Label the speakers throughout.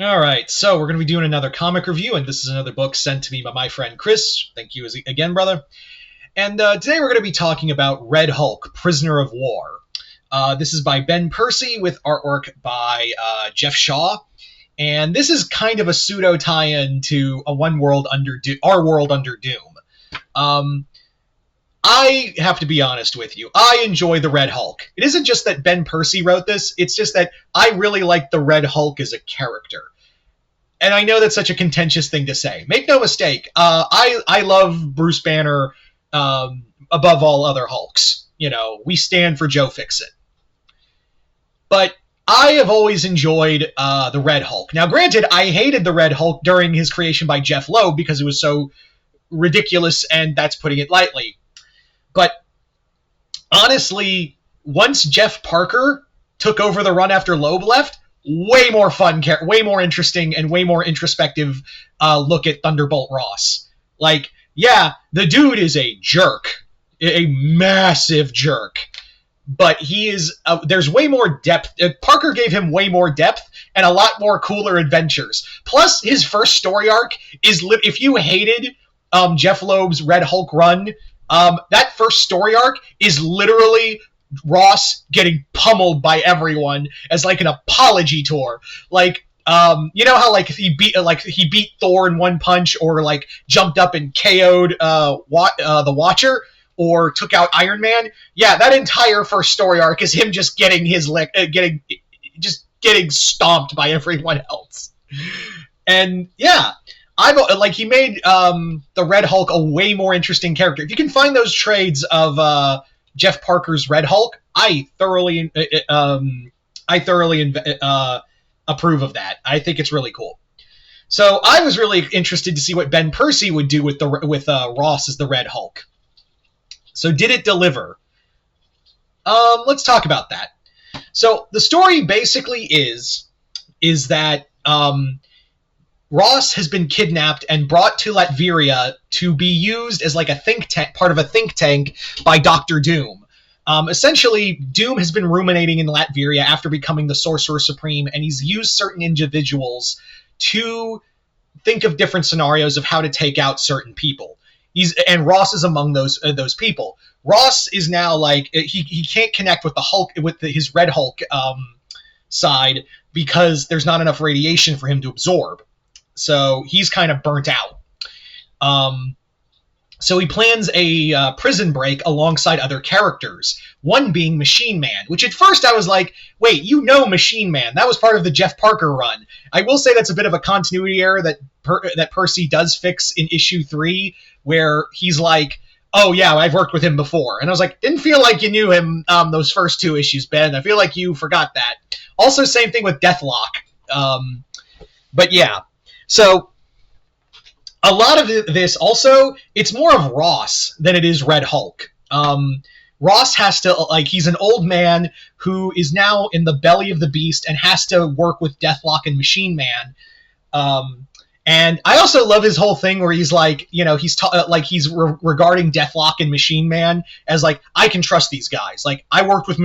Speaker 1: All right, so we're going to be doing another comic review, and this is another book sent to me by my friend Chris. Thank you again, brother. And today we're going to be talking about Red Hulk, Prisoner of War. This is by Ben Percy with artwork by Jeff Shaw. And this is kind of a pseudo tie-in to Our World Under Doom. I have to be honest with you. I enjoy the Red Hulk. It isn't just that Ben Percy wrote this. It's just that I really like the Red Hulk as a character. And I know that's such a contentious thing to say. Make no mistake. I love Bruce Banner above all other Hulks. You know, we stand for Joe Fixit. But I have always enjoyed the Red Hulk. Now, granted, I hated the Red Hulk during his creation by Jeff Loeb because it was so ridiculous, and that's putting it lightly. But honestly, once Jeff Parker took over the run after Loeb left, way more fun, way more interesting, and way more introspective look at Thunderbolt Ross. Like, yeah, the dude is a jerk, a massive jerk, but he is, there's way more depth. Parker gave him way more depth and a lot more cooler adventures. Plus, his first story arc is, if you hated Jeff Loeb's Red Hulk run, that first story arc is literally Ross getting pummeled by everyone as like an apology tour. Like, you know how like he beat Thor in one punch, or like jumped up and KO'd the Watcher, or took out Iron Man? Yeah, that entire first story arc is him just getting getting stomped by everyone else. And yeah, he made the Red Hulk a way more interesting character. If you can find those trades of Jeff Parker's Red Hulk, I thoroughly approve of that. I think it's really cool. So I was really interested to see what Ben Percy would do with Ross as the Red Hulk. So did it deliver? Let's talk about that. So the story basically is that Ross has been kidnapped and brought to Latveria to be used as like a think tank, part of a think tank by Dr. Doom. Essentially, Doom has been ruminating in Latveria after becoming the Sorcerer Supreme, and he's used certain individuals to think of different scenarios of how to take out certain people. And Ross is among those people. Ross is now like he can't connect with the Hulk his Red Hulk side because there's not enough radiation for him to absorb. So he's kind of burnt out. So he plans a prison break alongside other characters, one being Machine Man, which at first I was like, wait, Machine Man. That was part of the Jeff Parker run. I will say that's a bit of a continuity error that Percy does fix in issue 3, where he's like, oh yeah, I've worked with him before. And I was like, didn't feel like you knew him those first 2 issues, Ben. I feel like you forgot that. Also, same thing with Deathlock. But yeah. So a lot of this also, it's more of Ross than it is Red Hulk. Ross has to, he's an old man who is now in the belly of the beast and has to work with Deathlock and Machine Man. And I also love his whole thing where he's like, he's regarding Deathlock and Machine Man as like, I can trust these guys. Like, I've worked with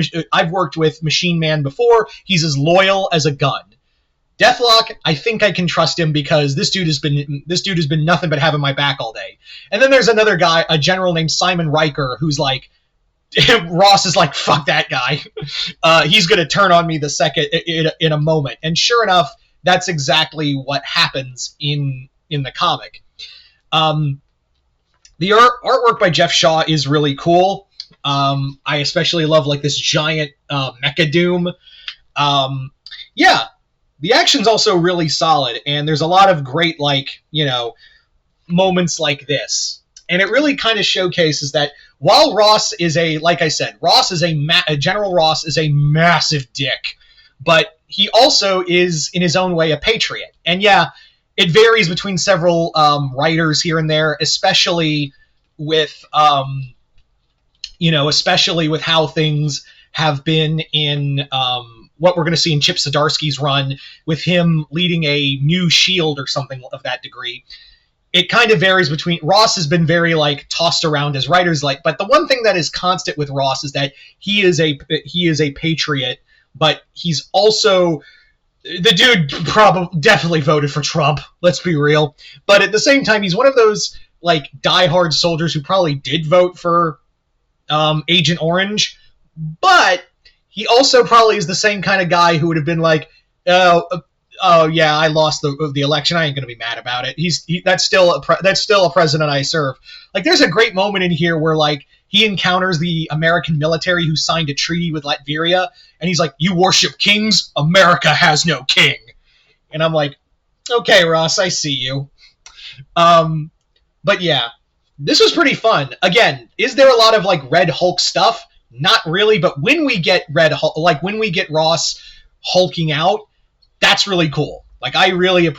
Speaker 1: Machine Man before. He's as loyal as a gun. Deathlock, I think I can trust him because this dude has been nothing but having my back all day. And then there's another guy, a general named Simon Riker, who's like, Ross is like, fuck that guy. He's gonna turn on me the second in a moment. And sure enough, that's exactly what happens in the comic. The artwork by Jeff Shaw is really cool. I especially love like this giant Mecha Doom. Yeah. The action's also really solid, and there's a lot of great, moments like this. And it really kind of showcases that while Ross is General Ross is a massive dick, but he also is, in his own way, a patriot. And yeah, it varies between several writers here and there, especially with how things have been in what we're going to see in Chip Zdarsky's run, with him leading a new shield or something of that degree. It kind of varies between. Ross has been very tossed around as writers, but the one thing that is constant with Ross is that he is a patriot, but he's also The dude probably definitely voted for Trump. Let's be real. But at the same time, he's one of those like diehard soldiers who probably did vote for Agent Orange, but he also probably is the same kind of guy who would have been like, oh yeah, I lost the election. I ain't gonna be mad about it. That's still a president I serve. Like, there's a great moment in here where like he encounters the American military who signed a treaty with Latveria, and he's like, "You worship kings? America has no king." And I'm like, okay, Ross, I see you. But yeah, this was pretty fun. Again, is there a lot of like Red Hulk stuff? Not really, but when we get when we get Ross hulking out, that's really cool. Like, I really,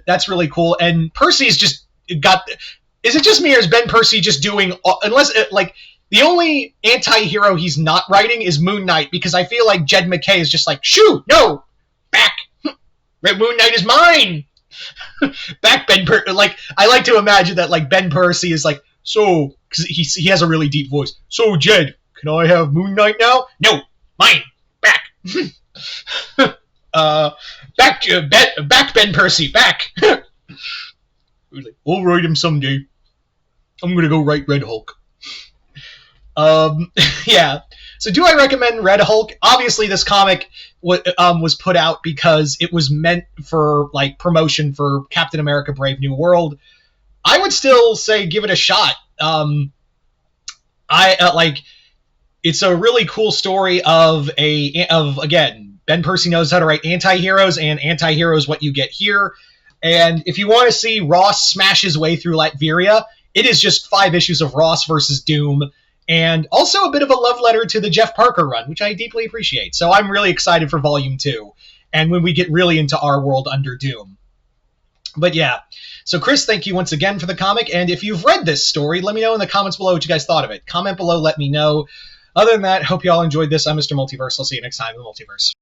Speaker 1: that's really cool. And Percy's just got. Is it just me, or is Ben Percy just doing? Unless like the only anti-hero he's not writing is Moon Knight, because I feel like Jed MacKay is just like, shoot, no, back. Red Moon Knight is mine. Back, Ben Percy. Like, I like to imagine that like Ben Percy is like, so, because he has a really deep voice. So, Jed, can I have Moon Knight now? No, mine. Back. Back, Ben Percy, back. I'll write him someday. I'm gonna go write Red Hulk. Yeah. So, do I recommend Red Hulk? Obviously, this comic was put out because it was meant for like promotion for Captain America: Brave New World. I would still say give it a shot. It's a really cool story of again, Ben Percy knows how to write anti-heroes, and anti-heroes what you get here. And if you want to see Ross smash his way through Latveria, it is just 5 issues of Ross versus Doom, and also a bit of a love letter to the Jeff Parker run, which I deeply appreciate. So I'm really excited for Volume 2, and when we get really into our world under Doom. But yeah, so Chris, thank you once again for the comic, and if you've read this story, let me know in the comments below what you guys thought of it. Comment below, let me know. Other than that, hope you all enjoyed this. I'm Mr. Multiverse. I'll see you next time in the Multiverse.